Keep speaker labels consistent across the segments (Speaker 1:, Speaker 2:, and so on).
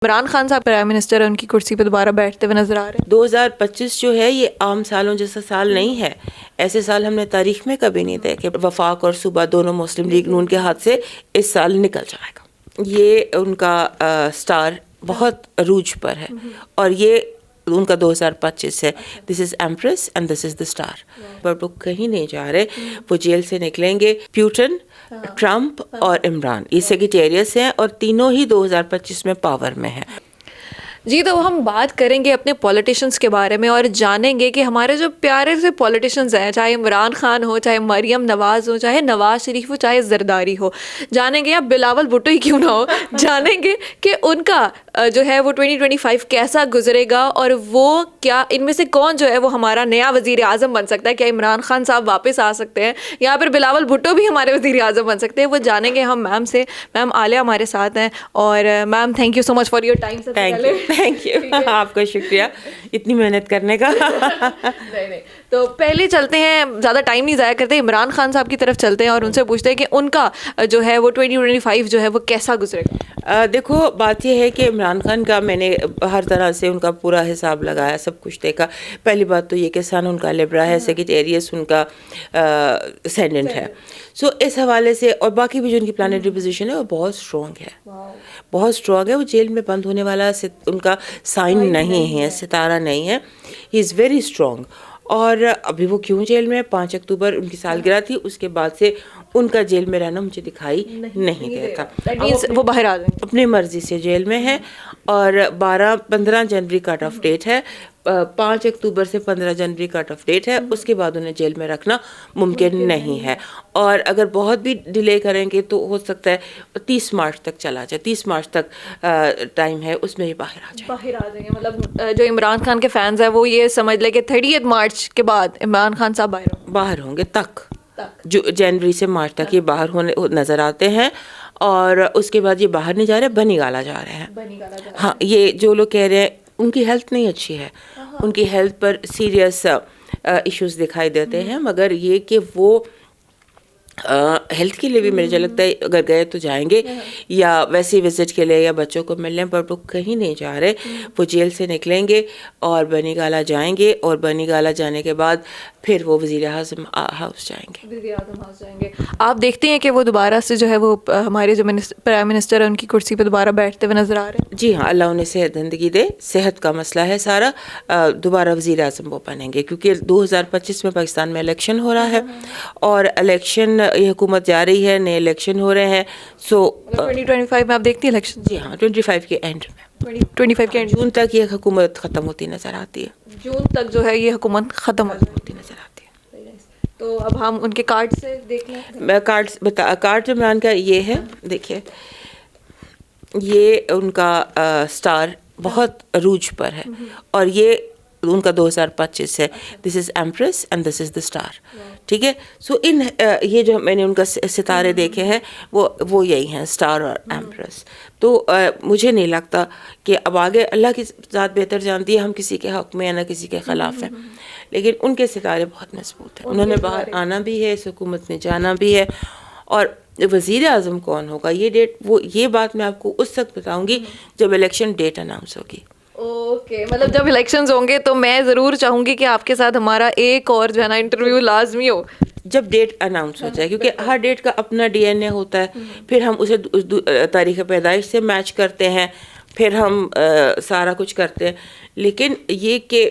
Speaker 1: عمران خان صاحب prime minister ان کی کرسی پہ دوبارہ بیٹھتے ہوئے نظر آ رہے ہیں.
Speaker 2: 2025 جو ہے یہ عام سالوں جیسا سال نہیں ہے. ایسے سال ہم نے تاریخ میں کبھی نہیں دیکھے. وفاق اور صوبہ دونوں مسلم لیگ نون کے ہاتھ سے اس سال نکل جائے گا. یہ ان کا سٹار بہت عروج پر ہے اور یہ ان کا 2025 ہے. This is empress and this is the star. پر وہ کہیں نہیں جا رہے. وہ جیل سے نکلیں گے. پیوٹن، ٹرمپ اور عمران یہ سیکریٹریٹس ہیں اور تینوں ہی 2025 میں پاور میں ہیں.
Speaker 1: جی تو ہم بات کریں گے اپنے پولیٹیشنز کے بارے میں اور جانیں گے کہ ہمارے جو پیارے سے پولیٹیشنز ہیں، چاہے عمران خان ہو، چاہے مریم نواز ہو، چاہے نواز شریف ہو، چاہے زرداری ہو، جانیں گے یا بلاول بھٹو ہی کیوں نہ ہو، جانیں گے کہ ان کا جو ہے وہ 2025 کیسا گزرے گا اور وہ کیا ان میں سے کون جو ہے وہ ہمارا نیا وزیر اعظم بن سکتا ہے. کیا عمران خان صاحب واپس آ سکتے ہیں یا پھر بلاول بھٹو بھی ہمارے وزیر اعظم بن سکتے ہیں؟ وہ جانیں گے ہم میم سے. میم عالیہ ہمارے ساتھ ہیں اور ma'am thank you so much for your time.
Speaker 2: Thank you آپ کا شکریہ اتنی محنت کرنے کا.
Speaker 1: نہیں تو پہلے چلتے ہیں، زیادہ ٹائم نہیں ضائع کرتے، عمران خان صاحب کی طرف چلتے ہیں اور ان سے پوچھتے ہیں کہ ان کا جو ہے وہ 2025 جو ہے وہ کیسا گزرے گا.
Speaker 2: دیکھو بات یہ ہے کہ عمران خان کا میں نے ہر طرح سے ان کا پورا حساب لگایا، سب کچھ دیکھا. پہلی بات تو یہ کہ سن ان کا لیبرا ہے، سیکریٹریٹس ان کا سینڈنٹ ہے. سو اس حوالے سے اور باقی بھی جو ان کی پلانٹری پوزیشن ہے وہ بہت اسٹرانگ ہے، بہت اسٹرانگ ہے. وہ جیل میں بند ہونے والا ان کا سائن نہیں ہے، ستارہ نہیں ہے. ہی از ویری اسٹرانگ. اور ابھی وہ کیوں جیل میں؟ 5 اکتوبر ان کی سالگرہ تھی، اس کے بعد سے ان کا جیل میں رہنا مجھے دکھائی نہیں دیتا.
Speaker 1: وہ باہر آ جائیں
Speaker 2: اپنی مرضی سے جیل میں ہے اور 15 جنوری کٹ آف ڈیٹ ہے. 5 اکتوبر سے 15 جنوری کٹ آف ڈیٹ ہے. اس کے بعد انہیں جیل میں رکھنا ممکن نہیں ہے اور اگر بہت بھی ڈیلے کریں گے تو ہو سکتا ہے 30 مارچ تک چلا جائے. 30 مارچ تک ٹائم ہے، اس میں ہی باہر آ
Speaker 1: جائیں گے. مطلب جو عمران خان کے فینز ہیں وہ یہ سمجھ لیں کہ 30 مارچ کے بعد عمران خان صاحب
Speaker 2: باہر ہوں گے. تک جو جنوری سے مارچ تک یہ باہر ہونے نظر آتے ہیں اور اس کے بعد یہ باہر نہیں جا رہے، بنی گالا جا رہے ہیں. ہاں یہ جو لوگ کہہ رہے ہیں ان کی ہیلتھ نہیں اچھی ہے، ان کی ہیلتھ پر سیریس ایشوز دکھائی دیتے ہیں. مگر یہ کہ وہ ہیلتھ کے لیے بھی مجھے لگتا ہے اگر گئے تو جائیں گے یا ویسے وزٹ کے لیے یا بچوں کو ملنے، پر وہ کہیں نہیں جا رہے. وہ جیل سے نکلیں گے اور بنی گالا جائیں گے اور بنی گالا جانے کے بعد پھر وہ وزیر اعظم ہاؤس جائیں گے.
Speaker 1: آپ دیکھتے ہیں کہ وہ دوبارہ سے جو ہے وہ ہمارے جو پرائم منسٹر ان کی کرسی پہ دوبارہ بیٹھتے ہوئے نظر آ رہے ہیں.
Speaker 2: جی ہاں، اللہ انہیں صحت زندگی دے. صحت کا مسئلہ ہے سارا. دوبارہ وزیر اعظم وہ بنیں گے کیونکہ 2025 میں پاکستان میں الیکشن ہو رہا ہے اور الیکشن یہ حکومت جا رہی ہے، نئے الیکشن ہو رہے ہیں. سو
Speaker 1: 2025 میں آپ دیکھتی ہیں الیکشن؟
Speaker 2: جی ہاں، 25 کے اینڈ میں،
Speaker 1: 25 کے اینڈ
Speaker 2: جون تک یہ حکومت ختم ہوتی نظر آتی ہے.
Speaker 1: جون تک جو ہے یہ حکومت ختم
Speaker 2: ہوتی نظر آتی ہے.
Speaker 1: تو اب ہم ان کے کارڈ سے دیکھ لیں.
Speaker 2: میں کارڈ عمران کا یہ ہے، دیکھیے یہ ان کا سٹار بہت عروج پر ہے اور یہ ان کا 2025 ہے. This is empress and this is the star. ٹھیک ہے. سو یہ جو میں نے ان کا ستارے دیکھے ہیں وہ یہی ہیں، اسٹار اور ایمپریس. تو مجھے نہیں لگتا کہ اب آگے اللہ کی ذات بہتر جانتی ہے، ہم کسی کے حق میں یا نہ کسی کے خلاف ہیں، لیکن ان کے ستارے بہت مضبوط ہیں. انہوں نے باہر آنا بھی ہے، اس حکومت نے جانا بھی ہے. اور وزیر اعظم کون ہوگا یہ بات میں آپ کو اس وقت بتاؤں گی جب الیکشن ڈیٹ اناؤنس ہوگی.
Speaker 1: اوکے، مطلب جب الیکشنز ہوں گے تو میں ضرور چاہوں گی کہ آپ کے ساتھ ہمارا ایک اور جو ہے نا انٹرویو لازمی ہو
Speaker 2: جب ڈیٹ اناؤنس ہو جائے، کیونکہ ہر ڈیٹ کا اپنا ڈی این اے ہوتا ہے. پھر ہم اسے تاریخ پیدائش سے میچ کرتے ہیں، پھر ہم سارا کچھ کرتے ہیں. لیکن یہ کہ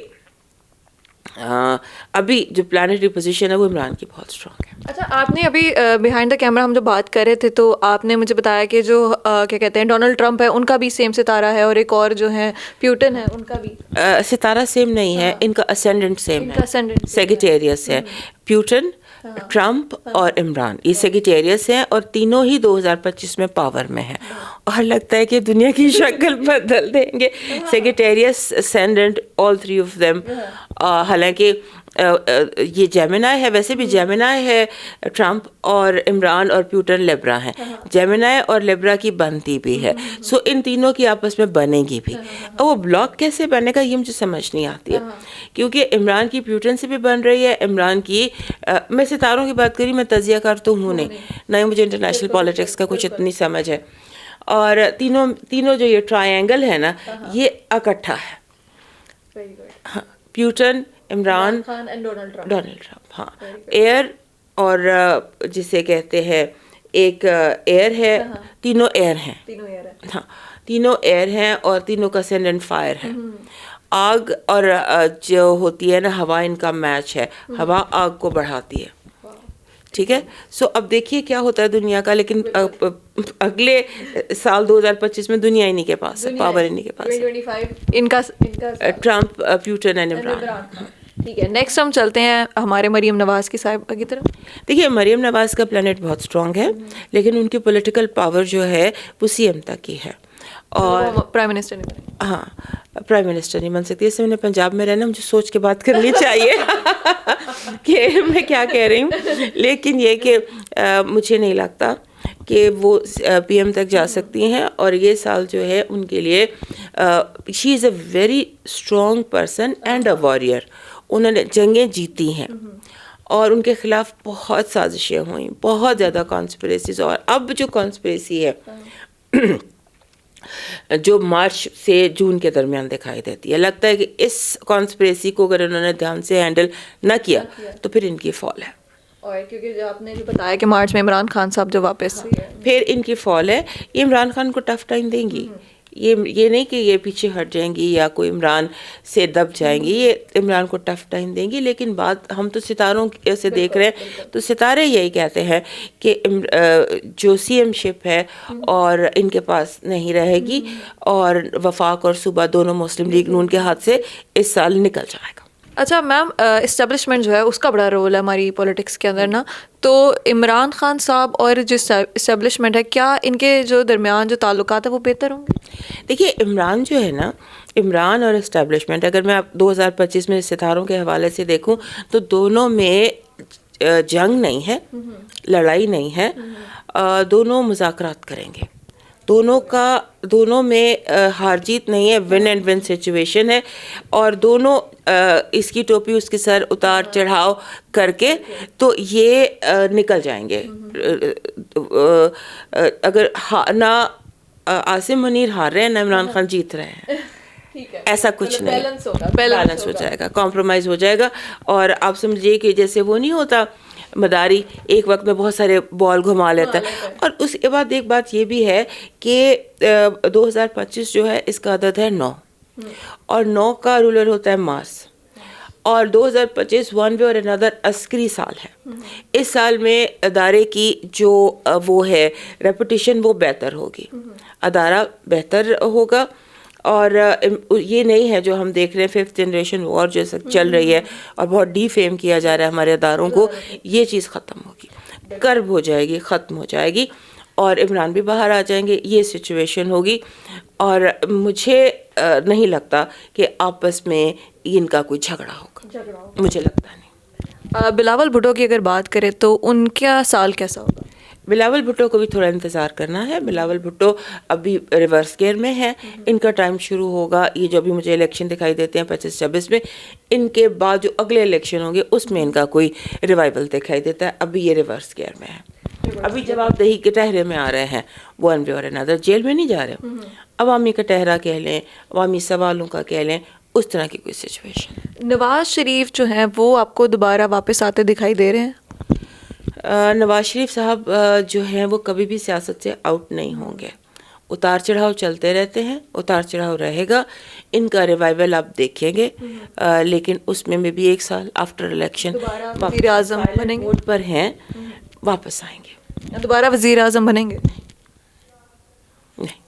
Speaker 2: ابھی جو پلانٹری پوزیشن ہے وہ عمران کی بہت اسٹرانگ ہے.
Speaker 1: اچھا، آپ نے ابھی بیہائنڈ دا کیمرہ ہم جو بات کر رہے تھے تو آپ نے مجھے بتایا کہ جو کیا کہتے ہیں ڈونلڈ ٹرمپ ہے ان کا بھی سیم ستارہ ہے اور ایک اور جو ہے پیوٹن ہے ان کا بھی
Speaker 2: ستارہ سیم نہیں ہے، ان کا اسینڈنٹ سیم ہے، سیکریٹریٹس ہے. پیوٹن، ٹرمپ اور عمران یہ سیکریٹریٹس ہیں اور تینوں ہی 2025 میں پاور میں ہیں اور لگتا ہے کہ دنیا کی شکل بدل دیں گے. سیکریٹریٹس، اسینڈنٹ، آل 3 آف دیم. حالانکہ یہ جیمنائی ہے، ویسے بھی جیمنائی ہے ٹرمپ اور عمران اور پیوٹن لیبرا ہیں. جیمنائی اور لیبرا کی بنتی بھی ہے. سو ان تینوں کی آپس میں بنے گی بھی. وہ بلاک کیسے بنے گا یہ مجھے سمجھ نہیں آتی ہے، کیونکہ عمران کی پیوٹن سے بھی بن رہی ہے، عمران کی میں ستاروں کی بات کری، میں تجزیہ کر تو ہوں نہیں، نہ ہی مجھے انٹرنیشنل پالیٹکس کا کچھ اتنی سمجھ ہے. اور تینوں جو یہ ٹرائنگل ہے نا یہ اکٹھا ہے. ہاں پیوٹن, عمران, ڈونلڈ ٹرمپ. ہاں ایئر اور جسے کہتے ہیں ایک ایئر ہے, تینوں ایئر ہیں. ہاں تینوں ایئر ہیں اور تینوں کا سینڈ اینڈ فائر ہے. آگ اور جو ہوتی ہے نا ہوا, ان کا میچ ہے. ہوا آگ کو بڑھاتی ہے. ٹھیک ہے. سو اب دیکھیے کیا ہوتا ہے دنیا کا. لیکن اگلے سال 2025 میں دنیا انہی کے پاس ہے, پاور انہی کے پاس ہے.
Speaker 1: ان کا
Speaker 2: ٹرمپ, پیوٹن اینڈ عمران.
Speaker 1: ٹھیک ہے. نیکسٹ ہم چلتے ہیں ہمارے مریم نواز کی صاحبہ کی طرف.
Speaker 2: دیکھیے مریم نواز کا پلانٹ بہت اسٹرانگ ہے, لیکن ان کی پولیٹیکل پاور جو ہے وہ سی ایم تک کی ہے. اور
Speaker 1: پرائم منسٹر نہیں,
Speaker 2: ہاں پرائم منسٹر نہیں بن سکتی. اس سے میں نے پنجاب میں رہنا, مجھے سوچ کے بات کرنی چاہیے کہ میں کیا کہہ رہی ہوں. لیکن یہ کہ مجھے نہیں لگتا کہ وہ پی ایم تک جا سکتی ہیں. اور یہ سال جو ہے ان کے لیے, she is a very strong person and a warrior. انہوں نے جنگیں جیتی ہیں اور ان کے خلاف بہت سازشیں ہوئیں, بہت زیادہ کانسپریسیز. اور اب جو کانسپریسی ہے جو مارچ سے جون کے درمیان دکھائی دیتی ہے, لگتا ہے کہ اس کانسپریسی کو اگر انہوں نے دھیان سے ہینڈل نہ کیا تو پھر ان کی فال ہے.
Speaker 1: اور کیونکہ جو آپ نے جو بتایا کہ مارچ میں عمران خان صاحب جو واپس,
Speaker 2: پھر ان کی فال ہے. یہ عمران خان کو ٹف ٹائم دیں گی. یہ نہیں کہ یہ پیچھے ہٹ جائیں گی یا کوئی عمران سے دب جائیں گی, یہ عمران کو ٹف ٹائم دیں گی. لیکن بات ہم تو ستاروں سے دیکھ رہے ہیں, تو ستارے یہی کہتے ہیں کہ جو سی ایم شپ ہے اور ان کے پاس نہیں رہے گی, اور وفاق اور صوبہ دونوں مسلم لیگ نون کے ہاتھ سے اس سال نکل جائے گا.
Speaker 1: اچھا میم, اسٹیبلشمنٹ جو ہے اس کا بڑا رول ہے ہماری پولیٹکس کے اندر نا. تو عمران خان صاحب اور جو اسٹیبلشمنٹ ہے, کیا ان کے جو درمیان جو تعلقات ہیں وہ بہتر ہوں گے؟
Speaker 2: دیکھیے عمران جو ہے نا, عمران اور اسٹیبلشمنٹ, اگر میں 2025 میں ستاروں کے حوالے سے دیکھوں تو دونوں میں جنگ نہیں ہے, لڑائی نہیں ہے, دونوں مذاکرات کریں گے. دونوں میں ہار جیت نہیں ہے, ون اینڈ ون سچویشن ہے. اور دونوں اس کی ٹوپی اس کے سر اتار چڑھاؤ کر کے تو یہ نکل جائیں گے. اگر نہ عاصم منیر ہار رہے ہیں نہ عمران خان جیت رہے ہیں, ایسا کچھ نہیں, بیلنس ہو جائے گا, کمپرومائز ہو جائے گا. اور آپ سمجھیے کہ جیسے وہ نہیں ہوتا مداری, ایک وقت میں بہت سارے بال گھما لیتا ہے. اور اس کے بعد ایک بات یہ بھی ہے کہ 2025 جو ہے اس کا عدد ہے 9, اور 9 کا رولر ہوتا ہے مارس. اور 2025 ون وے اور اندر عسکری سال ہے. اس سال میں ادارے کی جو وہ ہے ریپوٹیشن وہ بہتر ہوگی, ادارہ بہتر ہوگا. اور یہ نہیں ہے جو ہم دیکھ رہے ہیں 5th جنریشن وار جو چل رہی ہے اور بہت ڈی فیم کیا جا رہا ہے ہمارے اداروں کو, یہ چیز ختم ہوگی, کرب ہو جائے گی, ختم ہو جائے گی. اور عمران بھی باہر آ جائیں گے, یہ سچویشن ہوگی. اور مجھے نہیں لگتا کہ آپس میں ان کا کوئی جھگڑا ہوگا, مجھے لگتا نہیں.
Speaker 1: بلاول بھٹو کی اگر بات کریں تو ان کا سال کیسا ہوگا؟
Speaker 2: بلاول بھٹو کو بھی تھوڑا انتظار کرنا ہے. بلاول بھٹو ابھی ریورس گیئر میں ہے, ان کا ٹائم شروع ہوگا. یہ جو ابھی مجھے الیکشن دکھائی دیتے ہیں 25-26 میں, ان کے بعد جو اگلے الیکشن ہوں گے اس میں ان کا کوئی ریوائول دکھائی دیتا ہے. ابھی یہ ریورس گیئر میں ہے, ابھی جواب دہی کے ٹہرے میں آ رہے ہیں, ون وے اور انادر. جیل میں نہیں جا رہے, عوامی کا ٹہرا کہہ لیں, عوامی سوالوں کا کہہ لیں, اس طرح کی کوئی سچویشن.
Speaker 1: نواز شریف جو ہیں وہ آپ کو دوبارہ واپس آتے دکھائی دے رہے ہیں؟
Speaker 2: نواز شریف صاحب جو ہیں وہ کبھی بھی سیاست سے آؤٹ نہیں ہوں گے. اتار چڑھاؤ چلتے رہتے ہیں, اتار چڑھاؤ رہے گا. ان کا ریوائول آپ دیکھیں گے, لیکن اس میں بھی ایک سال آفٹر الیکشن
Speaker 1: وزیر اعظم بنیں گے,
Speaker 2: ووٹ پر ہیں, واپس آئیں گے.
Speaker 1: دوبارہ وزیر اعظم بنیں گے؟
Speaker 2: نہیں,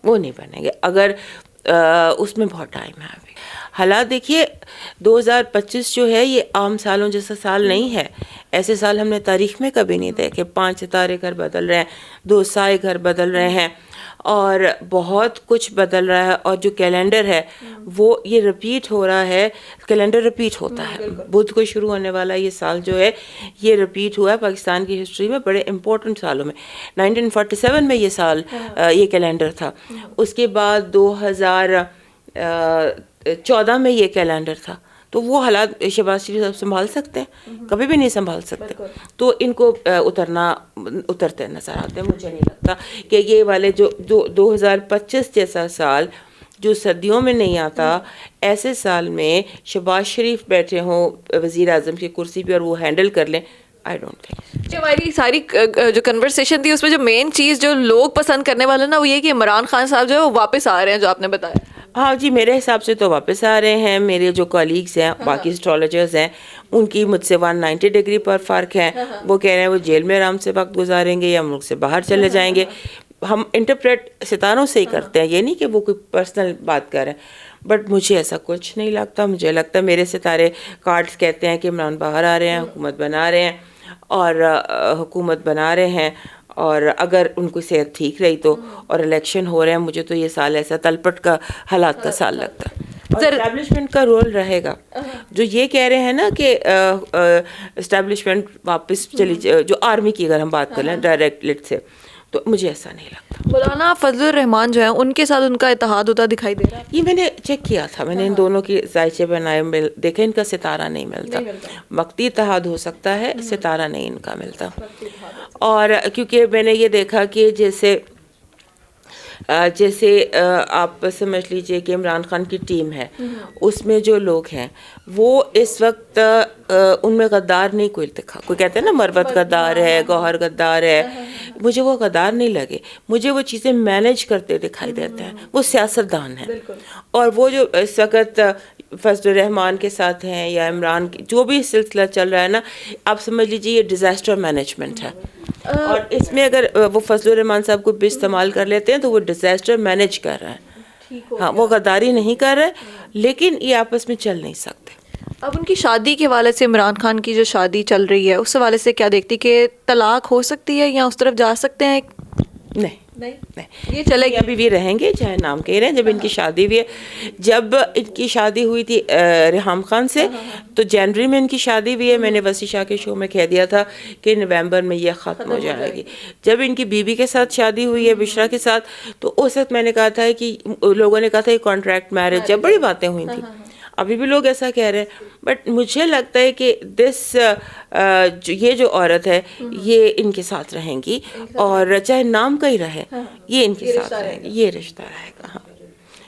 Speaker 2: وہ نہیں بنیں گے. اگر اس میں بہت ٹائم ہے ابھی. حالات دیکھیے 2025 جو ہے یہ عام سالوں جیسا سال نہیں ہے. ایسے سال ہم نے تاریخ میں کبھی نہیں دیکھے. 5 ستارے گھر بدل رہے ہیں, 2 سائے گھر بدل رہے ہیں, اور بہت کچھ بدل رہا ہے. اور جو کیلنڈر ہے وہ یہ رپیٹ ہو رہا ہے, کیلنڈر رپیٹ ہوتا ہے. بدھ کو شروع ہونے والا یہ سال جو ہے یہ رپیٹ ہوا ہے پاکستان کی ہسٹری میں بڑے امپورٹنٹ سالوں میں. 1947 میں یہ سال یہ کیلنڈر تھا. اس کے بعد 2014 میں یہ کیلنڈر تھا. تو وہ حالات شہباز شریف صاحب سنبھال سکتے ہیں؟ کبھی بھی نہیں سنبھال سکتے. تو ان کو اترنا اترتے نظر آتے ہیں. مجھے نہیں لگتا کہ یہ والے جو 2025 جیسا سال جو سردیوں میں نہیں آتا, ایسے سال میں شہباز شریف بیٹھے ہوں وزیر اعظم کی کرسی پہ اور وہ ہینڈل کر لیں. I don't think.
Speaker 1: ہماری ساری جو کنورسیشن تھی اس میں جو مین چیز جو لوگ پسند کرنے والے نا وہ یہ کہ عمران خان صاحب جو ہے وہ واپس آ رہے ہیں, جو آپ نے بتایا.
Speaker 2: ہاں جی, میرے حساب سے تو واپس آ رہے ہیں. میرے جو کولیگس ہیں باقی اسٹرالوجرز ہیں ان کی مجھ سے 190 ڈگری پر فرق ہے. وہ کہہ رہے ہیں وہ جیل میں آرام سے وقت گزاریں گے یا ملک سے باہر چلے جائیں گے. ہم انٹرپریٹ ستاروں سے ہی کرتے ہیں, یہ نہیں کہ وہ کوئی پرسنل بات کر رہے ہیں. بٹ مجھے ایسا کچھ نہیں لگتا. مجھے لگتا ہے میرے ستارے کارڈز کہتے ہیں کہ عمران باہر آ رہے ہیں, حکومت بنا رہے ہیں اور اگر ان کو صحت ٹھیک رہی تو اور الیکشن ہو رہے ہیں. مجھے تو یہ سال ایسا تلپٹ کا حالات کا سال لگتا ہے. اسٹیبلشمنٹ کا رول رہے گا. جو یہ کہہ رہے ہیں نا کہ اسٹیبلشمنٹ واپس چلی جو آرمی کی اگر ہم بات کر لیں ڈائریکٹ لٹ سے, تو مجھے ایسا نہیں لگتا.
Speaker 1: مولانا فضل الرحمان جو ہیں ان کے ساتھ ان کا اتحاد ہوتا دکھائی دے رہا ہے.
Speaker 2: یہ میں نے چیک کیا تھا, میں نے ان دونوں کی ذائچے بنائے دیکھے, ان کا ستارہ نہیں ملتا. وقتی اتحاد ہو سکتا ہے, ستارہ نہیں ان کا ملتا. اور کیونکہ میں نے یہ دیکھا کہ جیسے آپ سمجھ لیجئے کہ عمران خان کی ٹیم ہے, اس میں جو لوگ ہیں وہ اس وقت ان میں غدار نہیں کوئی دکھا. کوئی کہتے ہیں نا مروت غدار ہے, گوہر غدار ہے, مجھے وہ غدار نہیں لگے. مجھے وہ چیزیں مینیج کرتے دکھائی دیتے ہیں. وہ سیاستدان ہیں. اور وہ جو اس وقت فضل الرحمان کے ساتھ ہیں یا عمران کی جو بھی سلسلہ چل رہا ہے نا, آپ سمجھ لیجیے یہ ڈیزاسٹر مینجمنٹ ہے. اور اس میں اگر وہ فضل الرحمان صاحب کو بھی استعمال کر لیتے ہیں تو وہ ڈیزاسٹر مینیج کر رہے ہیں. ہاں, وہ غداری نہیں کر رہے, لیکن یہ آپس میں چل نہیں سکتے.
Speaker 1: اب ان کی شادی کے حوالے سے, عمران خان کی جو شادی چل رہی ہے اس حوالے سے کیا دیکھتی کہ طلاق ہو سکتی ہے یا اس طرف جا سکتے ہیں؟ نہیں, یہ چلے گی.
Speaker 2: ابھی بھی رہیں گے چاہے نام کے رہیں. جب ان کی شادی ہوئی ہے, جب ان کی شادی ہوئی تھی ریحام خان سے, تو جنوری میں ان کی شادی ہوئی ہے. میں نے وسیع شاہ کے شو میں کہہ دیا تھا کہ نومبر میں یہ ختم ہو جائے گی. جب ان کی بیوی کے ساتھ شادی ہوئی ہے, بشرا کے ساتھ, تو اس وقت میں نے کہا تھا کہ لوگوں نے کہا تھا یہ کانٹریکٹ میرج, جب بڑی باتیں ہوئی تھیں. ابھی بھی لوگ ایسا کہہ رہے ہیں. بٹ مجھے لگتا ہے کہ یہ جو عورت ہے یہ ان کے ساتھ رہیں گی, اور چاہے نام کا ہی رہے, یہ ان کے ساتھ رہیں گی, یہ رشتہ رہے گا. ہاں,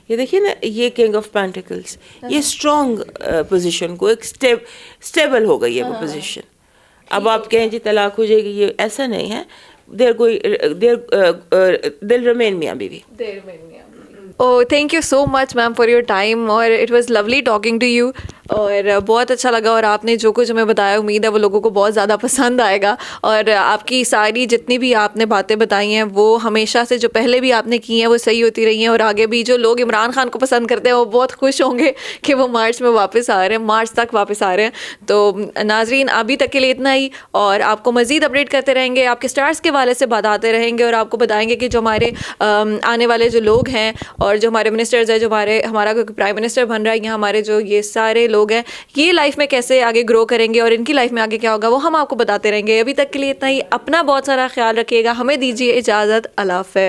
Speaker 2: یہ دیکھیے نا, یہ کنگ آف پینٹیکلز, یہ اسٹرانگ پوزیشن کو ایک اسٹیبل ہو گئی ہے وہ پوزیشن. اب آپ کہیں جی طلاق ہو جائے گی, یہ ایسا نہیں ہے. دل رمین میاں بیوی.
Speaker 1: Oh, thank you so much ma'am for your time, اور it was lovely talking to you. اور بہت اچھا لگا, اور آپ نے جو کچھ ہمیں بتایا امید ہے وہ لوگوں کو بہت زیادہ پسند آئے گا. اور آپ کی ساری جتنی بھی آپ نے باتیں بتائی ہیں وہ ہمیشہ سے جو پہلے بھی آپ نے کی ہیں وہ صحیح ہوتی رہی ہیں, اور آگے بھی جو لوگ عمران خان کو پسند کرتے ہیں وہ بہت خوش ہوں گے کہ وہ مارچ میں واپس آ رہے ہیں, مارچ تک واپس آ رہے ہیں. تو ناظرین ابھی تک کے لیے اتنا ہی, اور آپ کو مزید اپڈیٹ کرتے رہیں گے, آپ کے اسٹارس کے والے سے بتاتے رہیں گے, اور آپ کو بتائیں گے کہ جو ہمارے آنے والے جو لوگ ہیں اور جو ہمارے منسٹرز ہیں, جو ہمارا کوئی پرائم منسٹر بن رہا ہے, یا ہمارے جو یہ سارے لوگ ہیں یہ لائف میں کیسے آگے گرو کریں گے اور ان کی لائف میں آگے کیا ہوگا, وہ ہم آپ کو بتاتے رہیں گے. ابھی تک کے لیے اتنا ہی. اپنا بہت سارا خیال رکھیے گا. ہمیں دیجیے اجازت. اللہ حافظ.